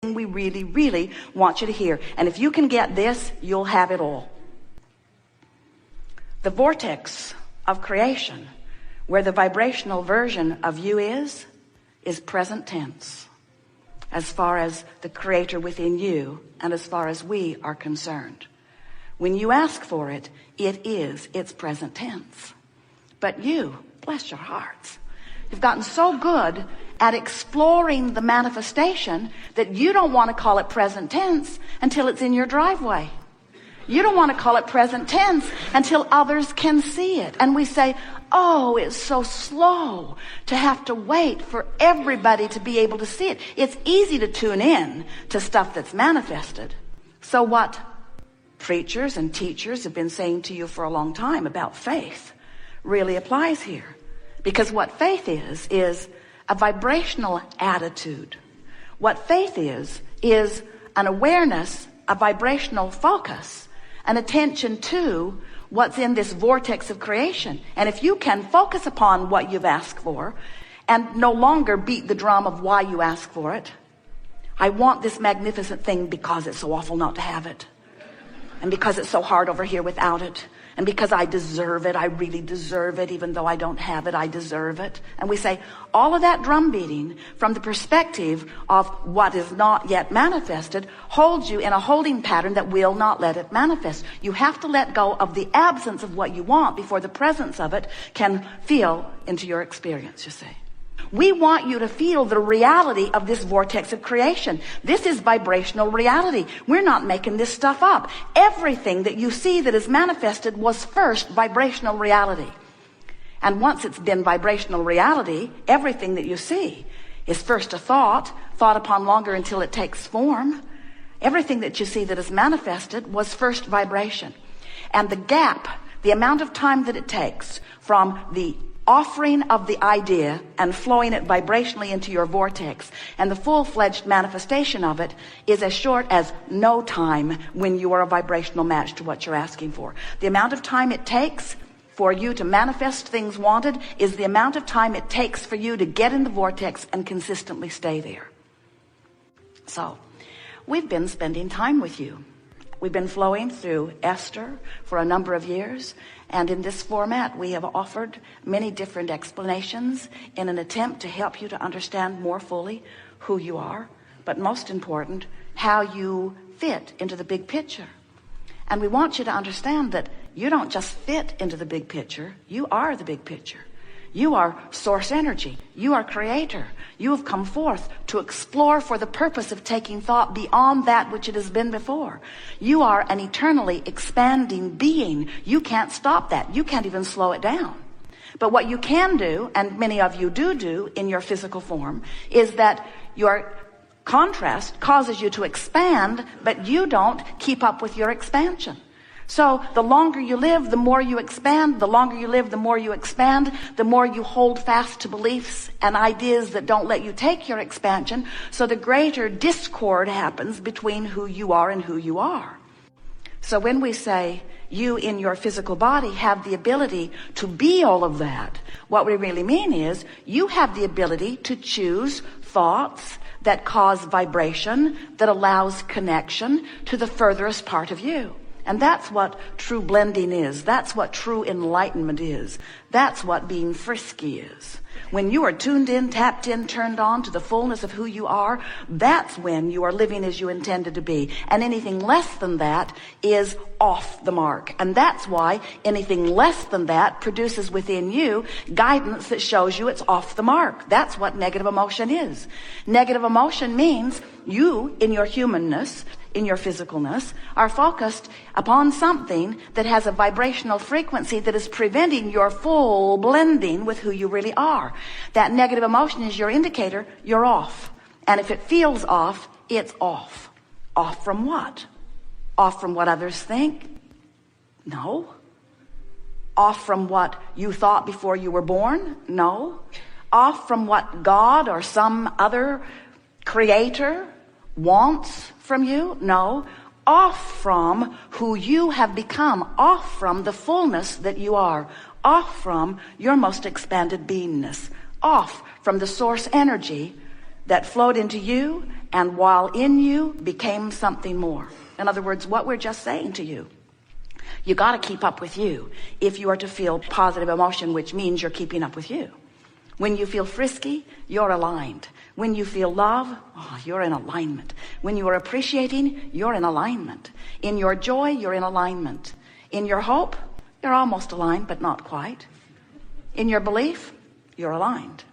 we really, really want you to hear. And if you can get this, you'll have it all. The vortex of creation, where the vibrational version of you is present tense, as far as the creator within you and as far as we are concerned. When you ask for it, it's present tense. But you, bless your hearts, you've gotten so good at exploring the manifestation that you don't want to call it present tense until it's in your driveway. You don't want to call it present tense until others can see it. And we say, oh, it's so slow to have to wait for everybody to be able to see it. It's easy to tune in to stuff that's manifested. So what preachers and teachers have been saying to you for a long time about faith really applies here. Because what faith is a vibrational attitude. What faith is an awareness, a vibrational focus, an attention to what's in this vortex of creation. And if you can focus upon what you've asked for and no longer beat the drum of why you ask for it, I want this magnificent thing because it's so awful not to have it, and because it's so hard over here without it, and because I deserve it, I really deserve it, even though I don't have it, I deserve it. And we say all of that drum beating from the perspective of what is not yet manifested holds you in a holding pattern that will not let it manifest. You have to let go of the absence of what you want before the presence of it can feel into your experience, you see. We want you to feel the reality of this vortex of creation. This is vibrational reality. We're not making this stuff up. Everything that you see that is manifested was first vibrational reality. And once it's been vibrational reality, everything that you see is first a thought upon longer until it takes form. Everything that you see that is manifested was first vibration. And the gap, the amount of time that it takes from the offering of the idea and flowing it vibrationally into your vortex and the full-fledged manifestation of it is as short as no time when you are a vibrational match to what you're asking for. The amount of time it takes for you to manifest things wanted is the amount of time it takes for you to get in the vortex and consistently stay there. So we've been spending time with you. We've been flowing through Esther for a number of years, and in this format we have offered many different explanations in an attempt to help you to understand more fully who you are, but most important, how you fit into the big picture. And we want you to understand that you don't just fit into the big picture, you are the big picture. You are source energy. You are creator. You have come forth to explore for the purpose of taking thought beyond that which it has been before. You are an eternally expanding being. You can't stop that. You can't even slow it down. But what you can do, and many of you do in your physical form, is that your contrast causes you to expand, but you don't keep up with your expansion. So the longer you live, the more you expand. The longer you live, the more you expand. The more you hold fast to beliefs and ideas that don't let you take your expansion. So the greater discord happens between who you are and who you are. So when we say you in your physical body have the ability to be all of that, what we really mean is you have the ability to choose thoughts that cause vibration, that allows connection to the furthest part of you. And that's what true blending is. That's what true enlightenment is. That's what being frisky is. When you are tuned in, tapped in, turned on to the fullness of who you are, that's when you are living as you intended to be. And anything less than that is off the mark. And that's why anything less than that produces within you guidance that shows you it's off the mark. That's what negative emotion is. Negative emotion means you, in your humanness, in your physicalness, are focused upon something that has a vibrational frequency that is preventing your full blending with who you really are. That negative emotion is your indicator you're off. And if it feels off, it's off. Off from what? Off from what others think? No. Off from what you thought before you were born? No. Off from what God or some other creator wants from you? No. Off from who you have become. Off from the fullness that you are. Off from your most expanded beingness. Off from the source energy that flowed into you and while in you became something more. In other words, what we're just saying to you, you got to keep up with you if you are to feel positive emotion, which means you're keeping up with you. When you feel frisky, you're aligned. When you feel love, you're in alignment. When you are appreciating, you're in alignment. In your joy, you're in alignment. In your hope, you're almost aligned, but not quite. In your belief, you're aligned.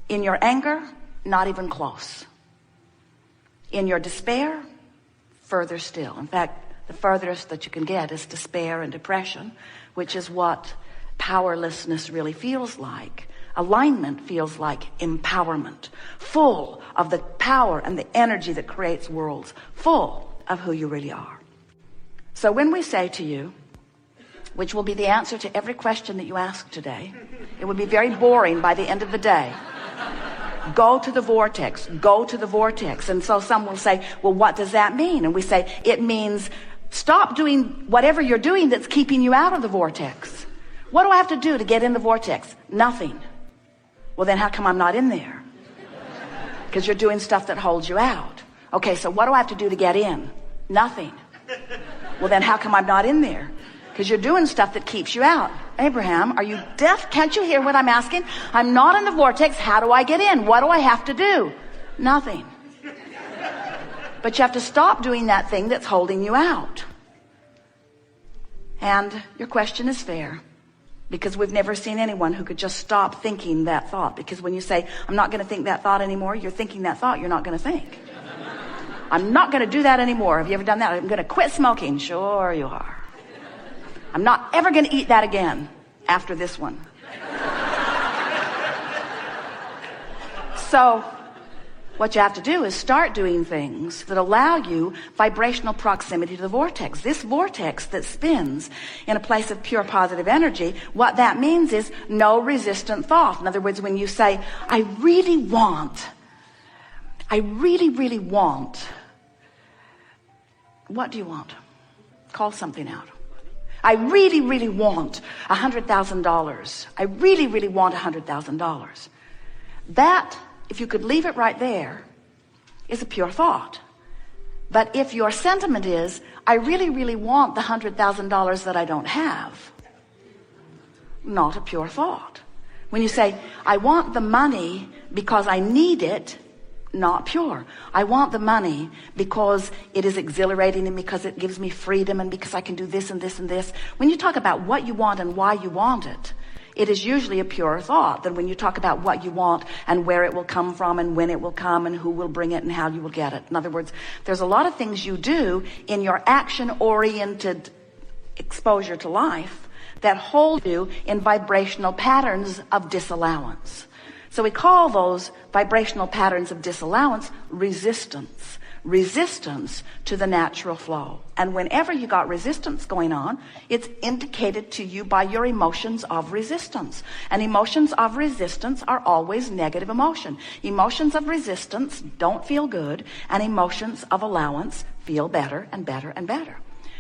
In your anger, not even close. In your despair, further still. In fact, the furthest that you can get is despair and depression, which is what powerlessness really feels like. Alignment feels like empowerment, full of the power and the energy that creates worlds, full of who you really are. So when we say to you, which will be the answer to every question that you ask today, it would be very boring by the end of the day. Go to the vortex, go to the vortex. And so some will say, well, what does that mean? And we say, it means stop doing whatever you're doing that's keeping you out of the vortex. What do I have to do to get in the vortex? Nothing. Well, then how come I'm not in there? Because you're doing stuff that holds you out. Okay, so what do I have to do to get in? Nothing. Well, then how come I'm not in there? Because you're doing stuff that keeps you out. Abraham, are you deaf? Can't you hear what I'm asking? I'm not in the vortex. How do I get in? What do I have to do? Nothing. But you have to stop doing that thing that's holding you out. And your question is fair, because we've never seen anyone who could just stop thinking that thought. Because when you say, I'm not going to think that thought anymore, you're thinking that thought you're not going to think. I'm not going to do that anymore. Have you ever done that? I'm going to quit smoking. Sure you are. I'm not ever going to eat that again after this one. So what you have to do is start doing things that allow you vibrational proximity to the vortex. This vortex that spins in a place of pure positive energy, what that means is no resistant thought. In other words, when you say, I really, really want, what do you want? Call something out. I really, really want $100,000. I really, really want $100,000. That, if you could leave it right there, is a pure thought. But if your sentiment is, I really, really want the $100,000 that I don't have, not a pure thought. When you say, I want the money because I need it, not pure. I want the money because it is exhilarating and because it gives me freedom and because I can do this and this and this. When you talk about what you want and why you want it, it is usually a pure thought than when you talk about what you want and where it will come from and when it will come and who will bring it and how you will get it. In other words, there's a lot of things you do in your action-oriented exposure to life that hold you in vibrational patterns of disallowance. So we call those vibrational patterns of disallowance resistance. Resistance to the natural flow. And whenever you got resistance going on, it's indicated to you by your emotions of resistance. And emotions of resistance are always negative emotion. Emotions of resistance don't feel good, and emotions of allowance feel better and better and better.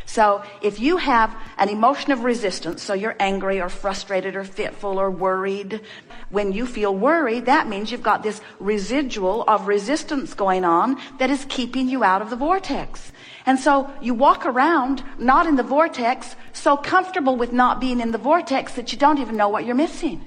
So if you have an emotion of resistance, so you're angry or frustrated or fitful or worried, when you feel worried, that means you've got this residual of resistance going on that is keeping you out of the vortex. And so you walk around not in the vortex, so comfortable with not being in the vortex that you don't even know what you're missing.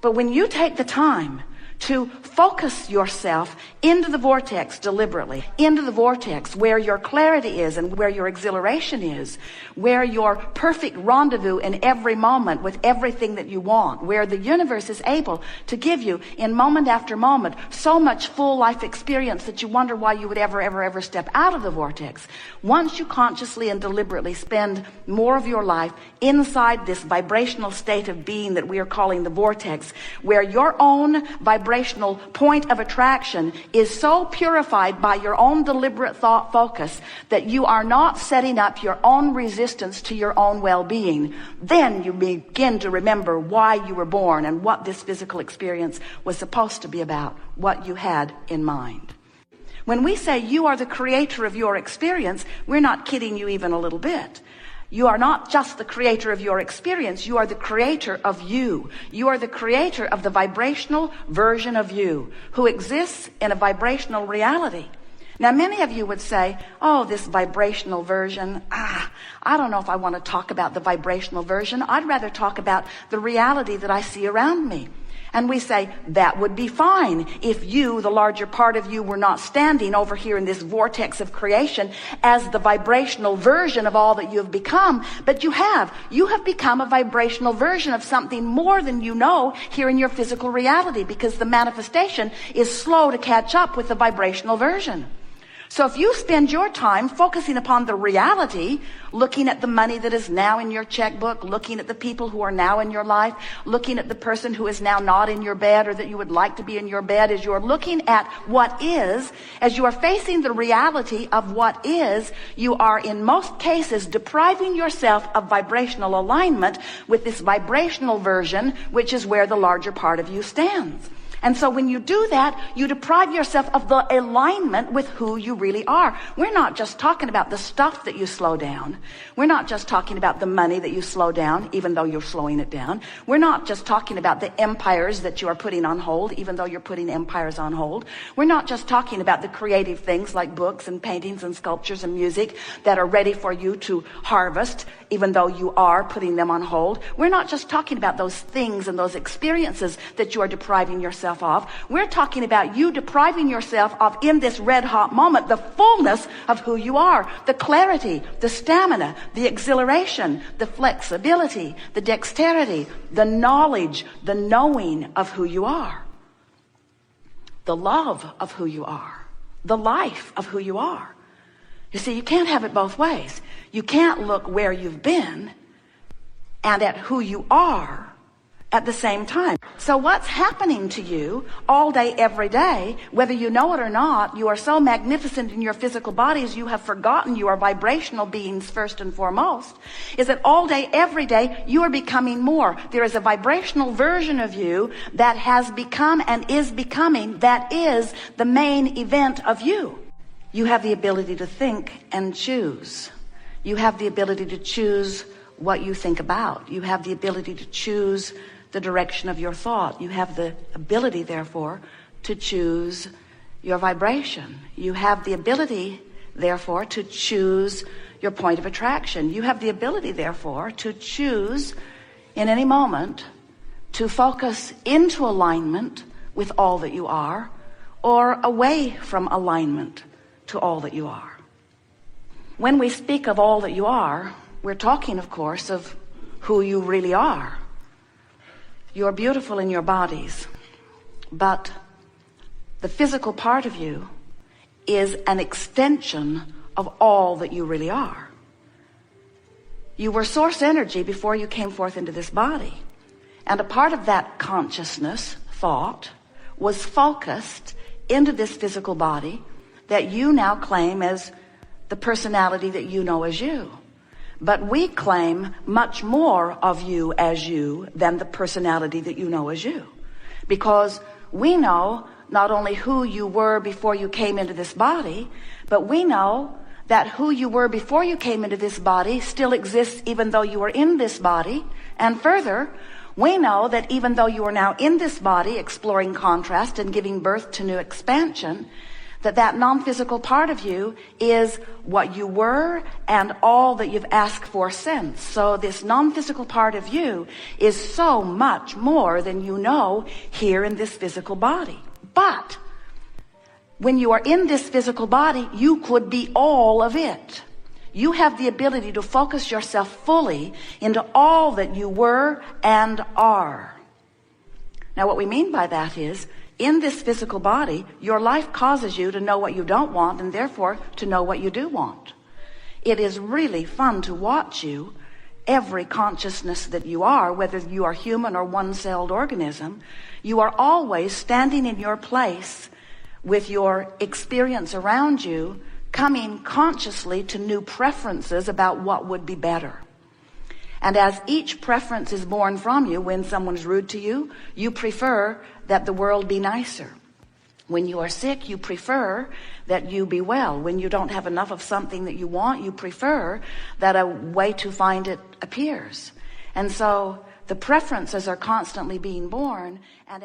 But when you take the time to focus yourself into the vortex deliberately, into the vortex where your clarity is and where your exhilaration is, where your perfect rendezvous in every moment with everything that you want, where the universe is able to give you in moment after moment so much full life experience that you wonder why you would ever step out of the vortex. Once you consciously and deliberately spend more of your life inside this vibrational state of being that we are calling the vortex, where your own vibrational point of attraction is so purified by your own deliberate thought focus that you are not setting up your own resistance to your own well-being, then you begin to remember why you were born and what this physical experience was supposed to be about, what you had in mind. When we say you are the creator of your experience, we're not kidding you even a little bit. You are not just the creator of your experience. You are the creator of you. You are the creator of the vibrational version of you who exists in a vibrational reality. Now, many of you would say, oh, this vibrational version, I don't know if I want to talk about the vibrational version. I'd rather talk about the reality that I see around me. And we say, that would be fine if you, the larger part of you, were not standing over here in this vortex of creation as the vibrational version of all that you have become. But you have. You have become a vibrational version of something more than you know here in your physical reality, because the manifestation is slow to catch up with the vibrational version. So if you spend your time focusing upon the reality, looking at the money that is now in your checkbook, looking at the people who are now in your life, looking at the person who is now not in your bed or that you would like to be in your bed, as you are looking at what is, as you are facing the reality of what is, you are in most cases depriving yourself of vibrational alignment with this vibrational version, which is where the larger part of you stands. And so when you do that, you deprive yourself of the alignment with who you really are. We're not just talking about the stuff that you slow down. We're not just talking about the money that you slow down, even though you're slowing it down. We're not just talking about the empires that you are putting on hold, even though you're putting empires on hold. We're not just talking about the creative things like books and paintings and sculptures and music that are ready for you to harvest, even though you are putting them on hold. We're not just talking about those things and those experiences that you are depriving yourself of. We're talking about you depriving yourself of, in this red hot moment, the fullness of who you are, the clarity, the stamina, the exhilaration, the flexibility, the dexterity, the knowledge, the knowing of who you are, the love of who you are, the life of who you are. You see, you can't have it both ways. You can't look where you've been and at who you are at the same time. So what's happening to you all day, every day, whether you know it or not, you are so magnificent in your physical bodies, you have forgotten you are vibrational beings first and foremost, is that all day, every day, you are becoming more. There is a vibrational version of you that has become and is becoming, that is the main event of you. You have the ability to think and choose. You have the ability to choose what you think about. You have the ability to choose the direction of your thought. You have the ability, therefore, to choose your vibration. You have the ability, therefore, to choose your point of attraction. You have the ability, therefore, to choose in any moment to focus into alignment with all that you are, or away from alignment to all that you are. When we speak of all that you are, we're talking, of course, of who you really are. You're beautiful in your bodies, but the physical part of you is an extension of all that you really are. You were source energy before you came forth into this body. And a part of that consciousness, thought, was focused into this physical body that you now claim as the personality that you know as you. But we claim much more of you as you than the personality that you know as you. Because we know not only who you were before you came into this body, but we know that who you were before you came into this body still exists even though you are in this body. And further, we know that even though you are now in this body, exploring contrast and giving birth to new expansion, that non-physical part of you is what you were and all that you've asked for since. So this non-physical part of you is so much more than you know here in this physical body. But when you are in this physical body, you could be all of it. You have the ability to focus yourself fully into all that you were and are. Now, what we mean by that is, in this physical body, your life causes you to know what you don't want and therefore to know what you do want. It is really fun to watch you, every consciousness that you are, whether you are human or one-celled organism, you are always standing in your place with your experience around you, coming consciously to new preferences about what would be better. And as each preference is born from you, when someone's rude to you, you prefer that the world be nicer. When you are sick, you prefer that you be well. When you don't have enough of something that you want, you prefer that a way to find it appears. And so the preferences are constantly being born, and